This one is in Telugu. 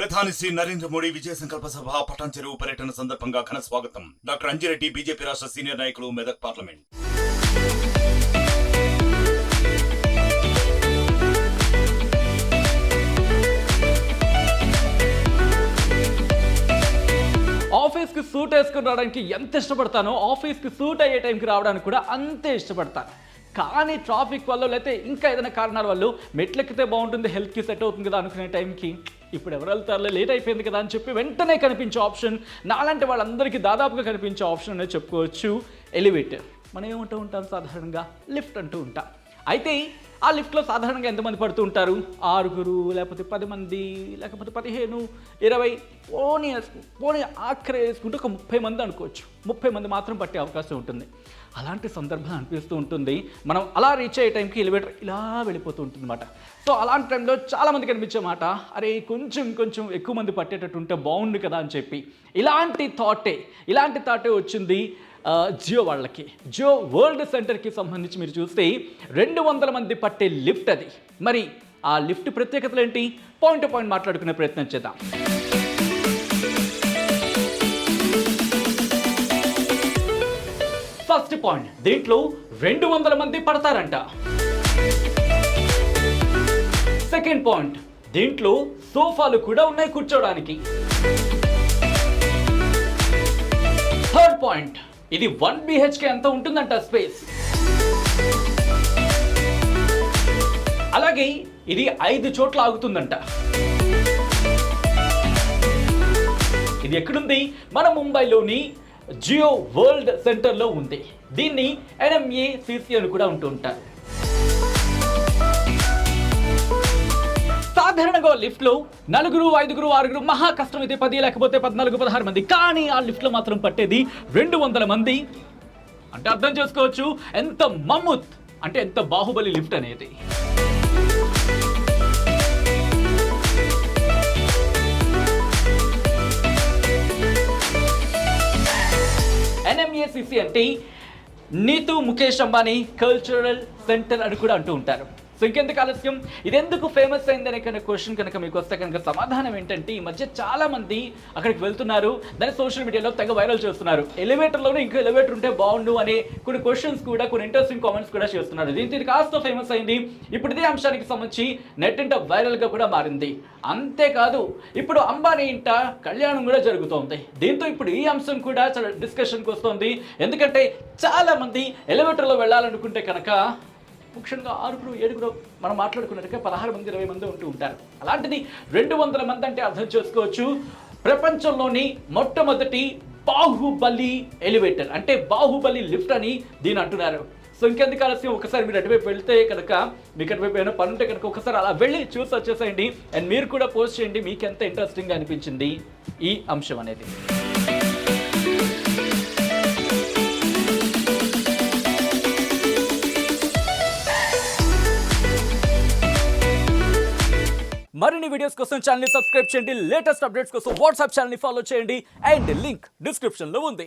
ప్రధాని శ్రీ నరేంద్ర మోడీ విజయ సంకల్ప సభ పటాన్ చెరువు పర్యటన సందర్భంగా ఘన స్వాగతం. డాక్టర్ అంజిరెడ్డి బీజేపీ రాష్ట్ర సీనియర్ నాయకులు, మెదక్ పార్లమెంట్. ఆఫీస్కి సూట్ వేసుకుని రావడానికి ఎంత ఇష్టపడతానో ఆఫీస్కి సూట్ అయ్యే టైంకి రావడానికి కూడా అంతే ఇష్టపడతాను. కానీ ట్రాఫిక్ వల్ల లేకపోతే ఇంకా ఏదైనా కారణాల వల్ల మెట్లెక్కితే బాగుంటుంది, హెల్త్కి సెట్ అవుతుంది కదా అనుకునే టైంకి ఇప్పుడు ఎవరు వెళ్తారులే, లేట్ అయిపోయింది కదా అని చెప్పి వెంటనే కనిపించే ఆప్షన్, నాలాంటి వాళ్ళందరికీ దాదాపుగా కనిపించే ఆప్షన్ అనేది చెప్పుకోవచ్చు ఎలివేటర్. మనం ఏమంటూ ఉంటాం సాధారణంగా లిఫ్ట్ అంటూ ఉంటాం. అయితే ఆ లిఫ్ట్లో సాధారణంగా ఎంతమంది పడుతూ ఉంటారు? 6 లేకపోతే 10 మంది, లేకపోతే 15, 20, పోనీ ఆఖరి వేసుకుంటే ఒక 30 మంది అనుకోవచ్చు. 30 మంది మాత్రం పట్టే అవకాశం ఉంటుంది. అలాంటి సందర్భం అనిపిస్తూ ఉంటుంది. మనం అలా రీచ్ అయ్యే టైంకి ఎలివేటర్ ఇలా వెళ్ళిపోతూ ఉంటుంది అన్నమాట. సో అలాంటి టైంలో చాలామంది కనిపించే మాట, అరే కొంచెం ఎక్కువ మంది పట్టేటట్టు ఉంటే బాగుండు కదా అని చెప్పి ఇలాంటి థాటే వచ్చింది జియో వాళ్ళకి. జియో వరల్డ్ సెంటర్కి సంబంధించి మీరు చూస్తే 200 మంది పట్టే లిఫ్ట్ అది. మరి ఆ లిఫ్ట్ ప్రత్యేకతలు ఏంటి? పాయింట్ టు పాయింట్ మాట్లాడుకునే ప్రయత్నం చేద్దాం. ఫస్ట్ పాయింట్, దీంట్లో 200 మంది పడతారంట. సెకండ్ పాయింట్, దీంట్లో సోఫాలు కూడా ఉన్నాయి కూర్చోడానికి. థర్డ్ పాయింట్, ఇది 1 BHK ఎంత ఉంటుందంట స్పేస్. అలాగే ఇది 5 చోట్ల ఆగుతుందంట. ఇది ఎక్కడుంది? మన ముంబైలోని జియో వరల్డ్ సెంటర్లో ఉంది. దీన్ని NMACC అని కూడా ఉంటూ ఉంటారు. సాధారణంగా లిఫ్ట్లో 4, 5, 6 మహా కష్టమైతే 10 లేకపోతే 14, 16 మంది. కానీ ఆ లిఫ్ట్లో మాత్రం పట్టేది 200 మంది. అంటే అర్థం చేసుకోవచ్చు ఎంత మమ్ముత్, అంటే ఎంత బాహుబలి లిఫ్ట్ అనేది. NMACC అంటే నీతు ముఖేష్ అంబానీ కల్చరల్ సెంటర్ అని కూడా అంటూ ఉంటారు. సో ఇంకెందుకు ఆలస్యం, ఇది ఎందుకు ఫేమస్ అయిందనే కనుక క్వశ్చన్ కనుక మీకు వస్తే కనుక సమాధానం ఏంటంటే, ఈ మధ్య చాలా మంది అక్కడికి వెళ్తున్నారు, దాన్ని సోషల్ మీడియాలో తెగ వైరల్ చేస్తున్నారు. ఎలివేటర్లోనే ఇంకా ఎలివేటర్ ఉంటే బాగుండు అనే కొన్ని క్వశ్చన్స్ కూడా, కొన్ని ఇంట్రెస్టింగ్ కామెంట్స్ కూడా చేస్తున్నారు. దీంతో ఇది కాస్త ఫేమస్ అయింది. ఇప్పుడు ఇదే అంశానికి సంబంధించి నెట్ ఇంట వైరల్గా కూడా మారింది. అంతేకాదు ఇప్పుడు అంబానీ ఇంట కళ్యాణం కూడా జరుగుతోంది. దీంతో ఇప్పుడు ఈ అంశం కూడా చాలా డిస్కషన్కి వస్తుంది. ఎందుకంటే చాలా మంది ఎలివేటర్లో వెళ్ళాలనుకుంటే కనుక ముఖ్యంగా 6, 7 మనం మాట్లాడుకున్నట్టుగా 16 మంది, 20 మంది ఉంటూ ఉంటారు. అలాంటిది 200 మంది అంటే అర్థం చేసుకోవచ్చు. ప్రపంచంలోని మొట్టమొదటి బాహుబలి ఎలివేటర్, అంటే బాహుబలి లిఫ్ట్ అని దీని అంటున్నారు. సో ఇంకెందుకు ఆలస్యం, ఒకసారి మీరు అటువైపు వెళ్తే కనుక, మీకు అటువైపు ఏమైనా పని ఉంటే కనుక ఒకసారి అలా వెళ్ళి చూసి వచ్చేసేయండి. అండ్ మీరు కూడా పోస్ట్ చేయండి మీకు ఎంత ఇంట్రెస్టింగ్గా అనిపించింది ఈ అంశం అనేది. మరిన్ని వీడియోస్ కోసం ఛానల్ ని సబ్స్క్రైబ్ చేయండి. లేటెస్ట్ అప్డేట్స్ కోసం వాట్సాప్ ఛానల్ ని ఫాలో చేయండి. అండ్ లింక్ డిస్క్రిప్షన్ లో ఉంది.